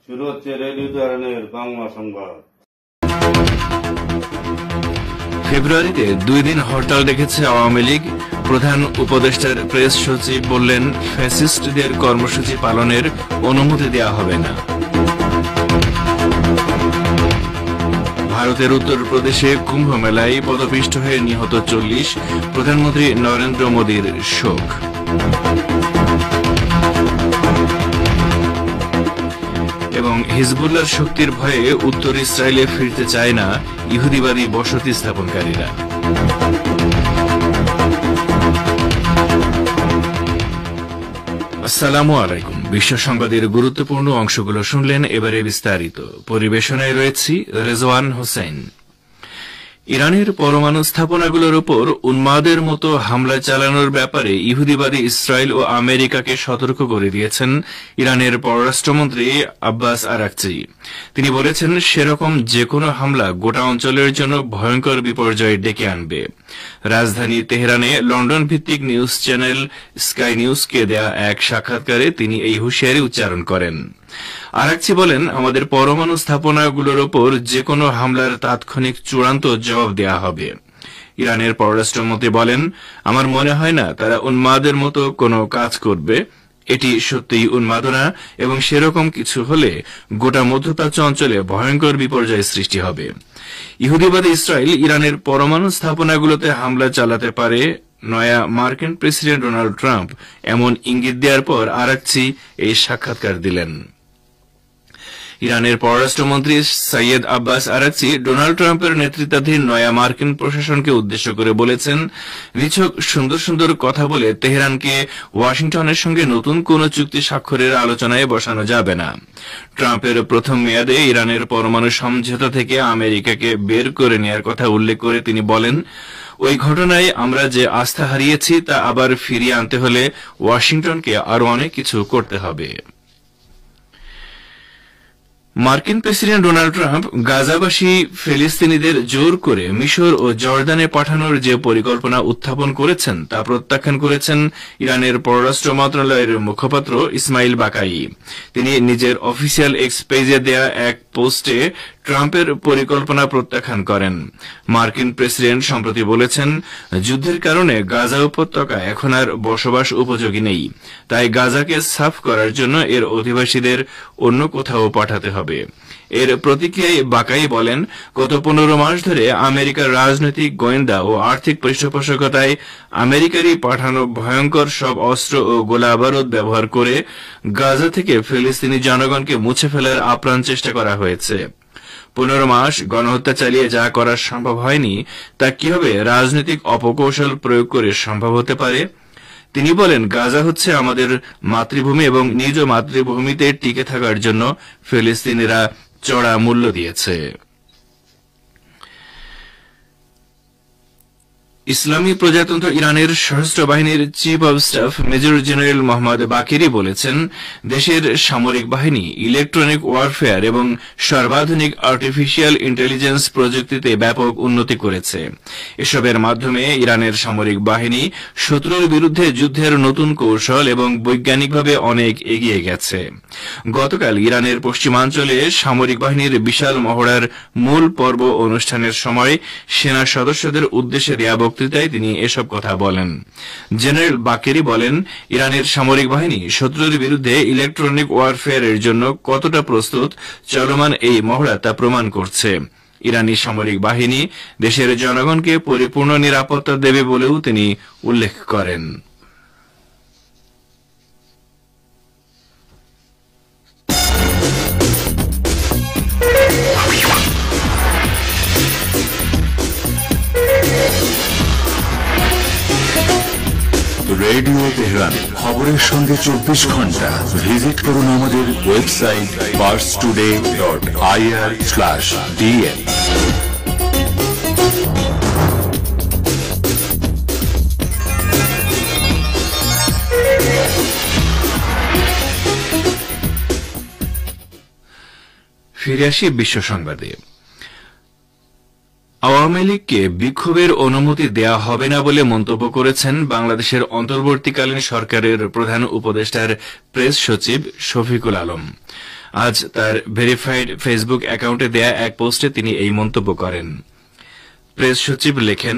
শুরু হচ্ছে রেডিও চ্যানেলের বাংলা সংবাদ। ফেব্রুয়ারিতে 2 দিন হরতাল ডেকেছে আওয়ামী লীগ। প্রধান উপদেষ্টার প্রেস সচিব বললেন, ফ্যাসিস্টদের কর্মসূচি পালনের অনুমতি দেওয়া হবে না। ভারতের উত্তরপ্রদেশে কুম্ভ মেলায় পদপিষ্ট হয়ে নিহত 40, প্রধানমন্ত্রী নরেন্দ্র মোদীর শোক। এবং হিজবুল্লাহর শক্তির ভয়ে উত্তর ইসরায়েলে ফিরতে চায় না ইহুদিবাদী বসতি স্থাপনকারীরা। আসসালামু আলাইকুম। বিশ্ব সংবাদের গুরুত্বপূর্ণ অংশগুলো শুনলেন, এবারে বিস্তারিত। পরিবেশনায় রয়েছি রেজওয়ান হোসেন। ইরানের পরমাণু স্থাপনাগুলোর উপর উন্মাদের মতো হামলা চালানোর ব্যাপারে ইহুদিবাদী ইসরায়েল ও আমেরিকাকে সতর্ক করে দিয়েছেন ইরানের পররাষ্ট্রমন্ত্রী আব্বাস আরাকচি। তিনি বলেছেন, সেরকম যে কোনো হামলা গোটা অঞ্চলের জন্য ভয়ঙ্কর বিপর্যয় ডেকে আনবে। রাজধানী তেহরানে লন্ডন ভিত্তিক নিউজ চ্যানেল স্কাই নিউজকে দেয়া এক সাক্ষাৎকারে তিনি এই হুঁশিয়ারি উচ্চারণ করেন। আরাকচি বলেন, আমাদের পরমাণু স্থাপনাগুলোর ওপর যে কোনো হামলার তাৎক্ষণিক চূড়ান্ত জবাব দেওয়া হবে। ইরানের পররাষ্ট্রমন্ত্রী বলেন, আমার মনে হয় না তারা উন্মাদের মতো কোনো কাজ করবে। এটি সত্যিই উন্মাদনা, এবং সেরকম কিছু হলে গোটা মধ্যপ্রাচ্য অঞ্চলে ভয়ঙ্কর বিপর্যয় সৃষ্টি হবে। ইহুদিবাদী ইসরায়েল ইরানের পরমাণু স্থাপনাগুলোতে হামলা চালাতে পারে। নয়া মার্কিন প্রেসিডেন্ট ডোনাল্ড ট্রাম্প এমন ইঙ্গিত দেওয়ার পর আরাকচি এই সাক্ষাৎকার দিলেন। ইরানের পররাষ্ট্রমন্ত্রী সৈয়দ আব্বাস আরাকচি ডোনাল্ড ট্রাম্পের নেতৃত্বাধীন নয়া মার্কিন প্রশাসনকে উদ্দেশ্য করে বলেছেন, নিছক সুন্দর সুন্দর কথা বলে তেহরানকে ওয়াশিংটনের সঙ্গে নতুন কোন চুক্তি স্বাক্ষরের আলোচনায় বসানো যাবে না। ট্রাম্পের প্রথম মেয়াদে ইরানের পরমাণু সমঝোতা থেকে আমেরিকাকে বের করে নেয়ার কথা উল্লেখ করে তিনি বলেন, ওই ঘটনায় আমরা যে আস্থা হারিয়েছি তা আবার ফিরিয়ে আনতে হলে ওয়াশিংটনকে আরো অনেক কিছু করতে হবে। মার্কিন প্রেসিডেন্ট ডোনাল্ড ট্রাম্প গাজাবাসী ফিলিস্তিনিদের জোর করে মিশর ও জর্দানে পাঠানোর যে পরিকল্পনা উত্থাপন করেছেন তা প্রত্যাখ্যান করেছেন ইরানের পররাষ্ট্র মন্ত্রণালয়ের মুখপাত্র ইসমাইল বাকাই। তিনি নিজের অফিসিয়াল এক্স পেজে দেয়া এক পোস্টে ট্রাম্পের পরিকল্পনা প্রত্যাখ্যান করেন। মার্কিন প্রেসিডেন্ট সম্প্রতি বলেছেন, যুদ্ধের কারণে গাজা উপত্যকা এখন আর বসবাস উপযোগী নেই, তাই গাজাকে সাফ করার জন্য এর অধিবাসীদের অন্য কোথাও পাঠাতে হবে। এর প্রতিক্রিয়ায় বাকাই বলেন, গত 15 মাস ধরে আমেরিকার রাজনৈতিক, গোয়েন্দা ও আর্থিক পৃষ্ঠপোষকতায় আমেরিকারই পাঠানো ভয়ঙ্কর সব অস্ত্র ও গোলা বারুদ ব্যবহার করে গাজা থেকে ফিলিস্তিনি জনগণকে মুছে ফেলার আপ্রাণ চেষ্টা করা হয়েছে। 15 মাস গণহত্যা চালিয়ে যা করা সম্ভব হয়নি তা কিভাবে রাজনৈতিক অপকৌশল প্রয়োগ করে সম্ভব হতে পারে? তিনি বলেন, গাজা হচ্ছে আমাদের মাতৃভূমি এবং নিজ মাতৃভূমিতে টিকে থাকার জন্য ফিলিস্তিনিরা চড়া মূল্য দিয়েছে। ইসলামী প্রজাতন্ত্র ইরানের সশস্ত্র বাহিনীর chief of staff major general Mohammad বাকিরি বলেছেন, দেশের সামরিক বাহিনী ইলেকট্রনিক ওয়ারফেয়ার এবং সর্বাধুনিক আর্টিফিশিয়াল ইন্টেলিজেন্স প্রযুক্তিতে ব্যাপক উন্নতি করেছে। এসবের মাধ্যমে ইরানের সামরিক বাহিনী শত্রুর বিরুদ্ধে যুদ্ধের নতুন কৌশল এবং বৈজ্ঞানিকভাবে অনেক এগিয়ে গেছে। গতকাল ইরানের পশ্চিমাঞ্চলে সামরিক বাহিনীর বিশাল মহড়ার মূল পর্ব অনুষ্ঠানের সময় সেনা সদস্যদের উদ্দেশ্যে দেয়া বক্তৃতায় তিনি এসব কথা বলেন। জেনারেল বাকেরি বলেন, ইরানের সামরিক বাহিনী শত্রুর বিরুদ্ধে ইলেকট্রনিক ওয়ারফেয়ারের জন্য কতটা প্রস্তুত চলমান এই মহড়া তা প্রমাণ করছে। ইরানি সামরিক বাহিনী দেশের জনগণকে পরিপূর্ণ নিরাপত্তা দেবে বলেও তিনি উল্লেখ করেন। রেডিও তেহরান, খবরের সঙ্গে 24 ঘন্টা। ভিজিট করুন আমাদের ওয়েবসাইট parstoday.ir/dn। ফিরে আসি বিশ্ব সংবাদে। আওয়ামী লীগকে বিক্ষোভের অনুমতি দেয়া হবে না বলে মন্তব্য করেছেন বাংলাদেশের অন্তর্বর্তীকালীন সরকারের প্রধান উপদেষ্টার প্রেস সচিব শফিকুল আলম। আজ তার ভেরিফাইড ফেসবুক অ্যাকাউন্টে দেয়া এক পোস্টে তিনি এই মন্তব্য করেন। প্রেস সচিব লেখেন,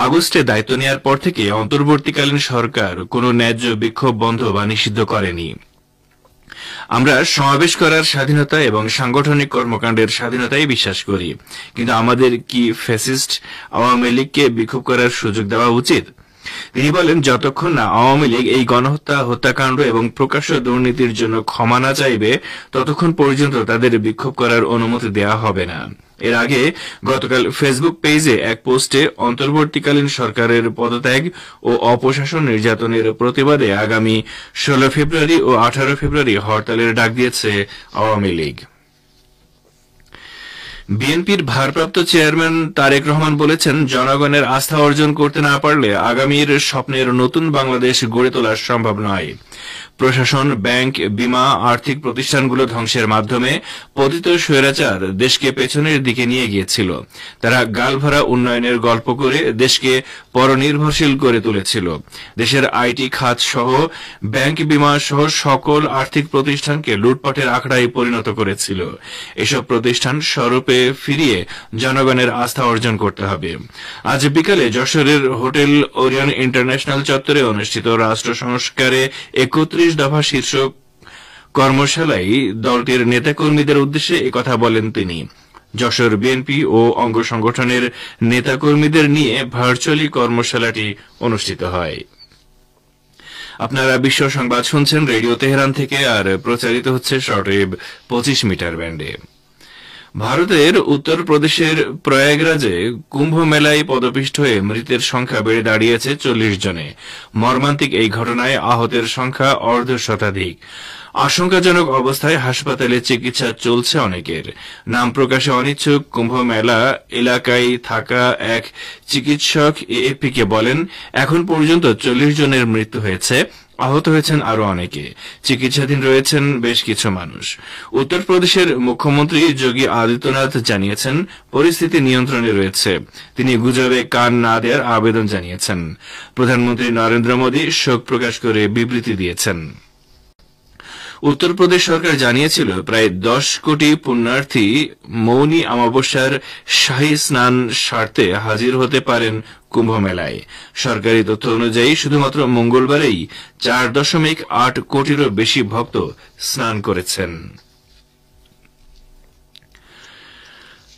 আগস্টে দায়িত্ব নেওয়ার পর থেকে অন্তর্বর্তীকালীন সরকার কোনো ন্যায্য বিক্ষোভ বন্ধ বা নিষিদ্ধ করেনি। আমরা সমাবেশ করার স্বাধীনতা এবং সাংগঠনিক কর্মকাণ্ডের স্বাধীনতায় বিশ্বাস করি, কিন্তু আমাদের কি ফ্যাসিস্ট আওয়ামী লীগকে বিক্ষোভ করার সুযোগ দেওয়া উচিত? তিনি বলেন, যতক্ষণ না আওয়ামী লীগ এই গণহত্যা, হত্যাকাণ্ড এবং প্রকাশ্য দুর্নীতির জন্য ক্ষমা না চাইবে ততক্ষণ পর্যন্ত তাদের বিক্ষোভ করার অনুমতি দেওয়া হবে না। এর আগে গতকাল ফেসবুক পেজে এক পোস্টে অন্তর্বর্তীকালীন সরকারের পদত্যাগ ও অপশাসন নির্যাতনের প্রতিবাদে আগামী 16 ফেব্রুয়ারি ও 18 ফেব্রুয়ারি হরতালের ডাক দিয়েছে আওয়ামী লীগ। বিএনপির ভারপ্রাপ্ত চেয়ারম্যান তারেক রহমান বলেছেন, জনগণের আস্থা অর্জন করতে না পারলে আগামীর স্বপ্নের নতুন বাংলাদেশ গড়ে তোলা সম্ভব নয়। প্রশাসন, ব্যাংক, বীমা, আর্থিক প্রতিষ্ঠানগুলো ধ্বংসের মাধ্যমে পতিত স্বৈরাচার দেশকে পেছনের দিকে নিয়ে গিয়েছিল। তারা গালভরা উন্নয়নের গল্প করে দেশকে পরনির্ভরশীল করে তুলেছিল। দেশের আইটি খাত সহ ব্যাংক, বীমা সহ সকল আর্থিক প্রতিষ্ঠানকে লুটপাটের আখড়ায় পরিণত করেছিল। এসব প্রতিষ্ঠান স্বরূপে ফিরিয়ে জনগণের আস্থা অর্জন করতে হবে। আজ বিকালে যশোরের হোটেল ওরিয়ন ইন্টারন্যাশনাল চত্বরে অনুষ্ঠিত রাষ্ট্র সংস্কারে 31 দফা শীর্ষক কর্মশালায় দলটির নেতাকর্মীদের উদ্দেশ্যে একথা বলেন তিনি। যশোর বিএনপি ও অঙ্গ সংগঠনের নেতাকর্মীদের নিয়ে ভার্চুয়ালি কর্মশালাটি অনুষ্ঠিত হয়। আপনারা বিশ্ব সংবাদ শুনছেন রেডিও তেহরান থেকে, আর প্রচারিত হচ্ছে শর্টওয়েভ 25 মিটার ব্যান্ডে। ভারতের উত্তরপ্রদেশের প্রয়াগরাজে কুম্ভ মেলায় পদপিষ্ট হয়ে মৃতের সংখ্যা বেড়ে দাঁড়িয়েছে 40 জনে। মর্মান্তিক এই ঘটনায় আহতের সংখ্যা অর্ধশতাধিক। আশঙ্কাজনক অবস্থায় হাসপাতালে চিকিৎসা চলছে অনেকের। নাম প্রকাশে অনিচ্ছুক কুম্ভ মেলা এলাকায় থাকা এক চিকিৎসক এএফপিকে বলেন, এখন পর্যন্ত 40 জনের মৃত্যু হয়েছে, আহত হয়েছেন আরো অনেকে, চিকিৎসাধীন রয়েছেন বেশ কিছু মানুষ। উত্তরপ্রদেশের মুখ্যমন্ত্রী যোগী আদিত্যনাথ জানিয়েছেন, পরিস্থিতি নিয়ন্ত্রণে রয়েছে। তিনি গুজবে কান না দেওয়ার আবেদন জানিয়েছেন। প্রধানমন্ত্রী নরেন্দ্র মোদী শোক প্রকাশ করে বিবৃতি দিয়েছেন। উত্তরপ্রদেশ সরকার জানিয়েছিল, প্রায় 10 কোটি পুণ্যার্থী মৌনী অমাবস্যার শাহী স্নান সারতে হাজির হতে পারেন কুম্ভ মেলায়। সরকারি তথ্য অনুযায়ী শুধুমাত্র মঙ্গলবারেই 4.8 কোটিরও বেশি ভক্ত স্নান করেছেন।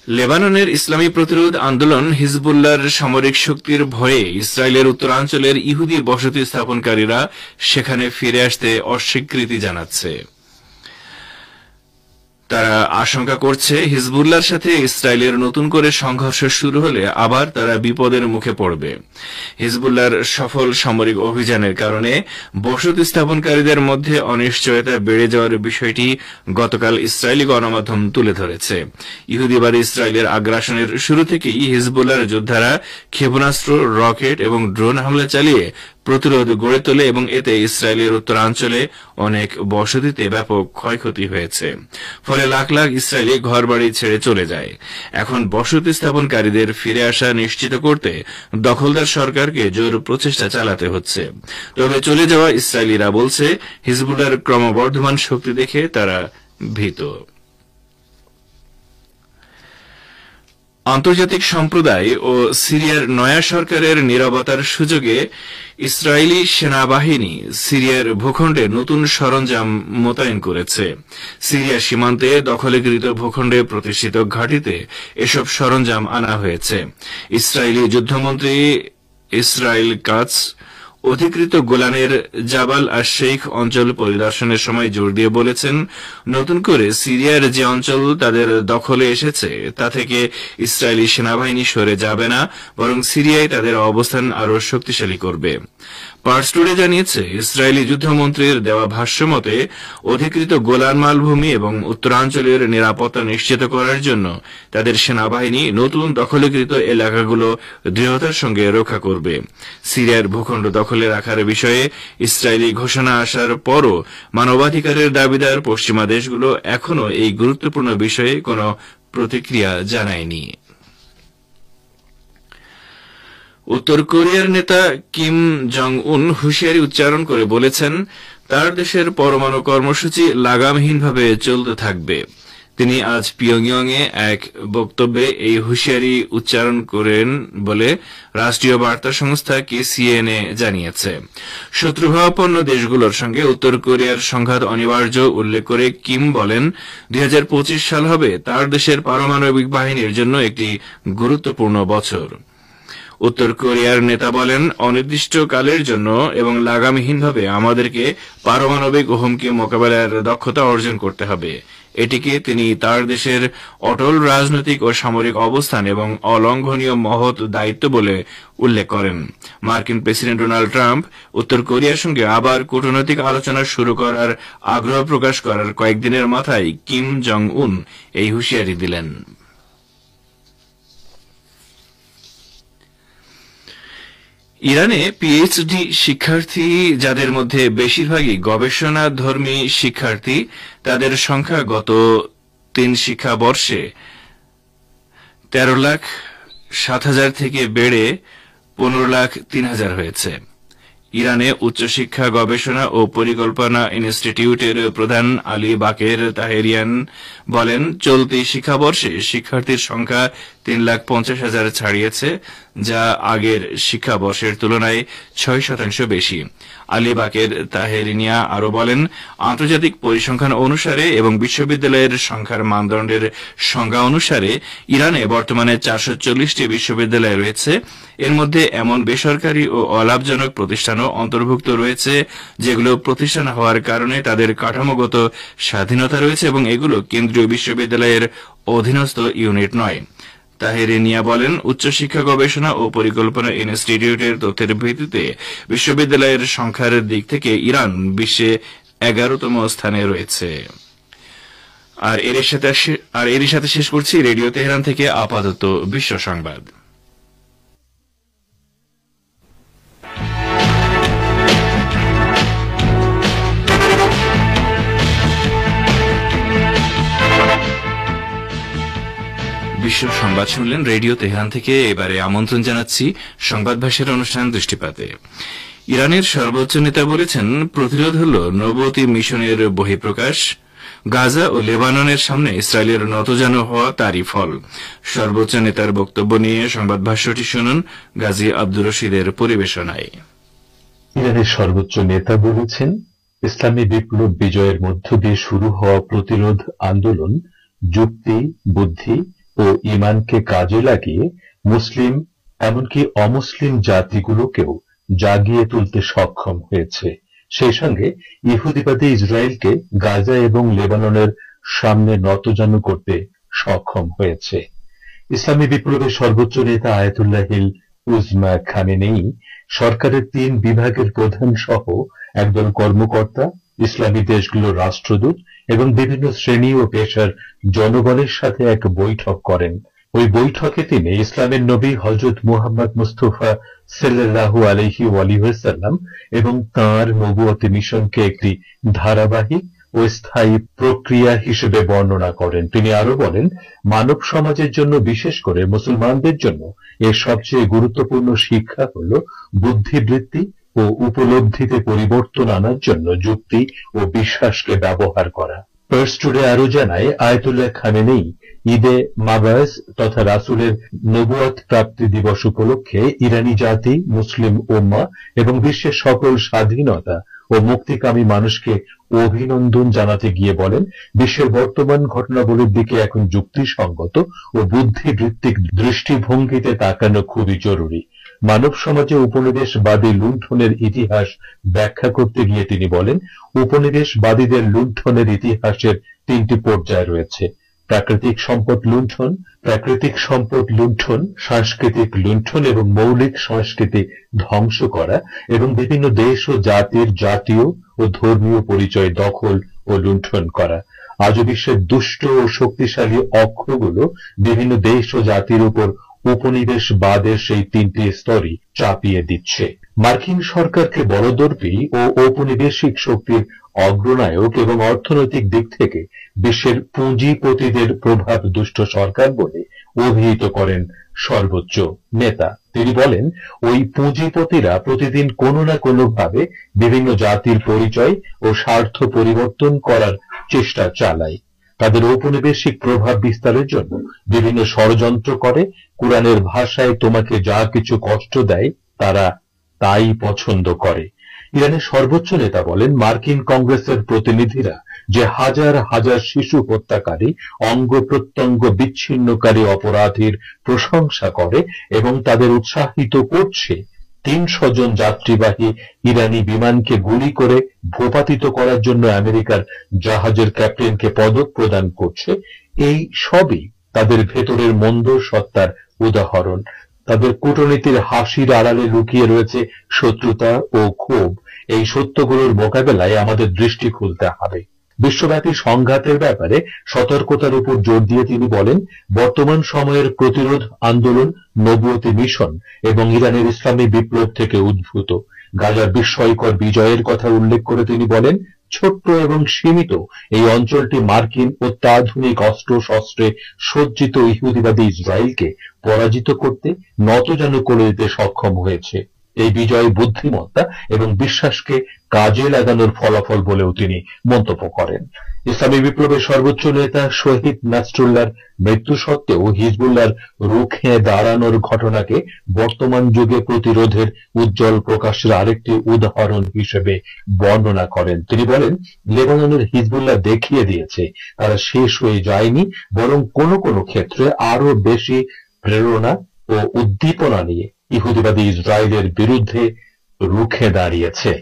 লেবাননের ইসলামী প্রতিরোধ আন্দোলন হিজবুল্লাহর সামরিক শক্তির ভয়ে ইসরায়েলের উত্তরাঞ্চলের ইহুদি বসতি স্থাপনকারীরা সেখানে ফিরে আসতে অস্বীকৃতি জানাচ্ছে। তারা আশঙ্কা করছে, হিজবুল্লাহর সাথে ইসরায়েলের নতুন করে সংঘর্ষ শুরু হলে আবার তারা বিপদের মুখে পড়বে। হিজবুল্লাহর সফল সামরিক অভিযানের কারণে বসতি স্থাপনকারীদের মধ্যে অনিশ্চয়তা বেড়ে যাওয়ার বিষয়টি গতকাল ইসরায়েলি গণমাধ্যম তুলে ধরেছে। ইহুদিবাদী ইসরায়েলের আগ্রাসনের শুরু থেকেই হিজবুল্লাহর যোদ্ধারা ক্ষেপণাস্ত্র, রকেট এবং ড্রোন হামলা চালিয়ে প্রতিরোধ গড়ে তোলে এবং এতে ইসরায়েলের উত্তরাঞ্চলে অনেক বসতিতে ব্যাপক ক্ষয়ক্ষতি হয়েছে। ফলে লাখ লাখ ইসরায়েলি ঘরবাড়ি ছেড়ে চলে যায়। এখন বসতি স্থাপনকারীদের ফিরে আসা নিশ্চিত করতে দখলদার সরকারকে জোর প্রচেষ্টা চালাতে হচ্ছে। তবে চলে যাওয়া ইসরায়েলিরা বলছে, হিজবুল্লাহর ক্রমবর্ধমান শক্তি দেখে তারা ভীত। আন্তর্জাতিক সম্প্রদায় ও সিরিয়ার নয়া সরকারের নীরবতার সুযোগে ইসরায়েলি সেনাবাহিনী সিরিয়ার ভূখণ্ডে নতুন সরঞ্জাম মোতায়েন করেছে। সিরিয়া সীমান্তে দখলীকৃত ভূখণ্ডে প্রতিষ্ঠিত ঘাঁটিতে এসব সরঞ্জাম আনা হয়েছে। ইসরায়েলি যুদ্ধমন্ত্রী ইসরায়েল কাটস অধিকৃত গোলানের জাবাল আর শেখ অঞ্চল পরিদর্শনের সময় জোর দিয়ে বলেছেন, নতুন করে সিরিয়ার যে অঞ্চল তাদের দখলে এসেছে তা থেকে ইসরায়েলি সেনাবাহিনী সরে যাবে না, বরং সিরিয়ায় তাদের অবস্থান আরও শক্তিশালী করবে। পার্স টুডে জানিয়েছে, ইসরায়েলি যুদ্ধমন্ত্রীর দেওয়া ভাষ্য মতে অধিকৃত গোলান মালভূমি এবং উত্তরাঞ্চলের নিরাপত্তা নিশ্চিত করার জন্য তাদের সেনাবাহিনী নতুন দখলীকৃত এলাকাগুলো দৃঢ়তার সঙ্গে রক্ষা করবে। সিরিয়ার ভূখণ্ড দখলে রাখার বিষয়ে ইসরায়েলি ঘোষণা আসার পরও মানবাধিকারের দাবিদার পশ্চিমা দেশগুলো এখনও এই গুরুত্বপূর্ণ বিষয়ে কোনো প্রতিক্রিয়া জানায়নি। উত্তর কোরিয়ার নেতা কিম জং উন হুঁশিয়ারি উচ্চারণ করে বলেছেন, তার দেশের পরমাণু কর্মসূচি লাগামহীনভাবে চলতে থাকবে। তিনি আজ পিয়ংইয়ং এ এক বক্তব্যে এই হুঁশিয়ারি উচ্চারণ করেন বলে রাষ্ট্রীয় বার্তা সংস্থা KCNA জানিয়েছে। শত্রুভাবাপন্ন দেশগুলোর সঙ্গে উত্তর কোরিয়ার সংঘাত অনিবার্য উল্লেখ করে কিম বলেন, 2025 সাল হবে তার দেশের পারমাণবিক বাহিনীর জন্য একটি গুরুত্বপূর্ণ বছর। উত্তর কোরিয়ার নেতা বলেন, অনির্দিষ্টকালের জন্য এবং লাগামহীনভাবে আমাদেরকে পারমাণবিক হুমকি মোকাবেলার দক্ষতা অর্জন করতে হবে। এটিকে তিনি তার দেশের অটল রাজনৈতিক ও সামরিক অবস্থান এবং অলঙ্ঘনীয় মহৎ দায়িত্ব বলে উল্লেখ করেন। মার্কিন প্রেসিডেন্ট ডোনাল্ড ট্রাম্প উত্তর কোরিয়ার সঙ্গে আবার কূটনৈতিক আলোচনা শুরু করার আগ্রহ প্রকাশ করার কয়েকদিনের মাথায় কিম জং উন এই হুঁশিয়ারি দিলেন। ইরানে পিএইচডি শিক্ষার্থী, যাদের মধ্যে বেশিরভাগই গবেষণাধর্মী শিক্ষার্থী, তাদের সংখ্যা গত 3 শিক্ষাবর্ষে 13,07,000 থেকে বেড়ে 15,03,000 হয়েছে। ইরানে উচ্চশিক্ষা গবেষণা ও পরিকল্পনা ইনস্টিটিউটের প্রধান আলী বাকের তাহেরিয়ান বলেন, চলতি শিক্ষাবর্ষে শিক্ষার্থীর সংখ্যা 3,50,000 ছাড়িয়েছে, যা আগের শিক্ষাবর্ষের তুলনায় 6% বেশি। আলী বাকের তাহেরিনিয়া আরও বলেন, আন্তর্জাতিক পরিসংখ্যান অনুসারে এবং বিশ্ববিদ্যালয়ের সংখ্যার মানদণ্ডের সংজ্ঞা অনুসারে ইরানে বর্তমানে 440টি বিশ্ববিদ্যালয় রয়েছে। এর মধ্যে এমন বেসরকারি ও অলাভজনক প্রতিষ্ঠানও অন্তর্ভুক্ত রয়েছে যেগুলো প্রতিষ্ঠান হওয়ার কারণে তাদের কাঠামোগত স্বাধীনতা রয়েছে এবং এগুলো কেন্দ্রীয় বিশ্ববিদ্যালয়ের অধীনস্থ ইউনিট নয়। তাহেরিনিয়া বলেন, উচ্চশিক্ষা গবেষণা ও পরিকল্পনা ইনস্টিটিউটের তথ্যের ভিত্তিতে বিশ্ববিদ্যালয়ের সংখ্যার দিক থেকে ইরান বিশ্বে 11তম স্থানে রয়েছে। আর এরই সাথে শেষ করছি রেডিও তেহরান থেকে আপাতত বিশ্ব সংবাদ। বিশ্ব সংবাদ শুনলেন রেডিও তেহরান থেকে। এবারে আমন্ত্রণ জানাচ্ছি সংবাদ ভাষার অনুষ্ঠান দৃষ্টিপাতে। ইরানের সর্বোচ্চ নেতা বলেছেন, প্রতিরোধ হল নবুয়তি মিশনের বহিঃপ্রকাশ। গাজা ও লেবাননের সামনে ইসরায়েলের নতজানু হওয়া তারই ফল। সর্বোচ্চ নেতার বক্তব্য নিয়ে সংবাদ ভাষ্যটি শুনুন গাজী আব্দুর রশিদের পরিবেশনায়। ইরানের সর্বোচ্চ নেতা বলেছেন, ইসলামী বিপ্লব বিজয়ের মধ্য দিয়ে শুরু হওয়া প্রতিরোধ আন্দোলন যুক্তি, বুদ্ধি ও ঈমানকে কাজে লাগিয়ে মুসলিম এমনকি অমুসলিম জাতিগুলোকেও জাগিয়ে তুলতে সক্ষম হয়েছে। সেই সঙ্গে ইহুদিবাদী ইসরায়েলকে গাজা এবং লেবাননের সামনে নতজানু করতে সক্ষম হয়েছে। ইসলামী বিপ্লবের সর্বোচ্চ নেতা আয়াতুল্লাহিল উজমা খামেনেই সরকারের 3 বিভাগের প্রধান সহ একদল কর্মকর্তা, ইসলামী দেশগুলোর রাষ্ট্রদূত এবং বিভিন্ন শ্রেণী ও পেশার জনগণের সাথে এক বৈঠক করেন। ওই বৈঠকে তিনি ইসলামের নবী হযরত মুহাম্মদ মুস্তাফা সাল্লাল্লাহু আলাইহি ওয়াসাল্লাম এবং তাঁর নবুয়তি মিশনকে একটি ধারাবাহিক ও স্থায়ী প্রক্রিয়া হিসেবে বর্ণনা করেন। তিনি আরো বলেন, মানব সমাজের জন্য, বিশেষ করে মুসলমানদের জন্য এর সবচেয়ে গুরুত্বপূর্ণ শিক্ষা হল বুদ্ধিবৃত্তি ও উপলব্ধিতে পরিবর্তন আনার জন্য যুক্তি ও বিশ্বাসকে ব্যবহার করা। পার্স টুডে আরো জানায়, আয়াতুল্লাহ খামেনেই ঈদে মাবাস তথা রাসূলের নবুয়ত প্রাপ্তি দিবস উপলক্ষে ইরানি জাতি, মুসলিম উম্মাহ এবং বিশ্বের সকল স্বাধীনতা ও মুক্তিকামী মানুষকে অভিনন্দন জানাতে গিয়ে বলেন, বিশ্বের বর্তমান ঘটনাবলীর দিকে এখন যুক্তিসঙ্গত ও বুদ্ধিবৃত্তিক দৃষ্টিভঙ্গিতে তাকানো খুবই জরুরি। মানব সমাজে উপনিবেশবাদী লুণ্ঠনের ইতিহাস ব্যাখ্যা করতে গিয়ে তিনি বলেন, উপনিবেশবাদীদের লুণ্ঠনের ইতিহাসের 3টি পর্যায় রয়েছে: প্রাকৃতিক সম্পদ লুণ্ঠন, সাংস্কৃতিক লুণ্ঠন এবং মৌলিক সংস্কৃতি ধ্বংস করা, এবং বিভিন্ন দেশ ও জাতির জাতীয় ও ধর্মীয় পরিচয় দখল ও লুণ্ঠন করা। আজও বিশ্বের দুষ্ট ও শক্তিশালী অক্ষগুলো বিভিন্ন দেশ ও জাতির উপর উপনিবেশবাদের সেই 3টি স্তরই চাপিয়ে দিচ্ছে। মার্কিন সরকারকে বড়দর্পী ও ঔপনিবেশিক শক্তির অগ্রনায়ক এবং অর্থনৈতিক দিক থেকে বিশ্বের পুঁজিপতিদের প্রভাব দুষ্ট সরকার বলে অভিহিত করেন সর্বোচ্চ নেতা। তিনি বলেন, ওই পুঁজিপতিরা প্রতিদিন কোনো না কোনো ভাবে বিভিন্ন জাতির পরিচয় ও স্বার্থ পরিবর্তন করার চেষ্টা চালায়। তাদের ঔপনিবেশিক প্রভাব বিস্তারের জন্য বিভিন্ন ষড়যন্ত্র করে। কুরআনের ভাষায় তোমাকে যা কিছু কষ্ট দেয় তারা তাই পছন্দ করে। ইরানের সর্বোচ্চ নেতা বলেন, মার্কিন কংগ্রেসের প্রতিনিধিরা যে হাজার হাজার শিশু হত্যাকারী, অঙ্গ প্রত্যঙ্গ বিচ্ছিন্নকারী অপরাধীর প্রশংসা করে এবং তাদের উৎসাহিত করছে ৩০০ জন যাত্রীবাহী ইরানি বিমানকে গুলি করে ভূপাতিত করার জন্য আমেরিকার জাহাজের ক্যাপ্টেনকে পদক প্রদান করছে, এই সবই তাদের ভেতরের মন্দ সত্তার উদাহরণ। তাদের কূটনীতির হাসির আড়ালে লুকিয়ে রয়েছে শত্রুতা ও ক্ষোভ। এই সত্যগুলোর মোকাবেলায় আমাদের দৃষ্টি খুলতে হবে। বিশ্বব্যাপী সংঘাতের ব্যাপারে সতর্কতার উপর জোর দিয়ে তিনি বলেন, বর্তমান সময়ের প্রতিরোধ আন্দোলন নবুয়তি মিশন এবং ইরানের ইসলামী বিপ্লব থেকে উদ্ভূত। গাজার বিস্ময়কর বিজয়ের কথা উল্লেখ করে তিনি বলেন, ছোট্ট এবং সীমিত এই অঞ্চলটি মার্কিন অত্যাধুনিক অস্ত্র শস্ত্রে সজ্জিত ইহুদিবাদী ইসরায়েলকে পরাজিত করতে নতজানু করে দিতে সক্ষম হয়েছে। এই বিজয় বুদ্ধিমত্তা এবং বিশ্বাসকে কাজে লাগানোর ফলাফল বলেও তিনি মন্তব্য করেন। ইসলামী বিপ্লবের সর্বোচ্চ নেতা শহীদ নাসরুল্লাহর মৃত্যু সত্ত্বেও হিজবুল্লাহর রুখে দাঁড়ানোর ঘটনাকে বর্তমান যুগে প্রতিরোধের উজ্জ্বল প্রকাশের আরেকটি উদাহরণ হিসেবে বর্ণনা করেন। তিনি বলেন, লেবাননের হিজবুল্লাহ দেখিয়ে দিয়েছে তারা শেষ হয়ে যায়নি, বরং কোনো কোনো ক্ষেত্রে আরো বেশি প্রেরণা ও উদ্দীপনা নিয়ে ইহুদিবাদী ইসরায়েলের বিরুদ্ধে রুখে দাঁড়িয়েছে।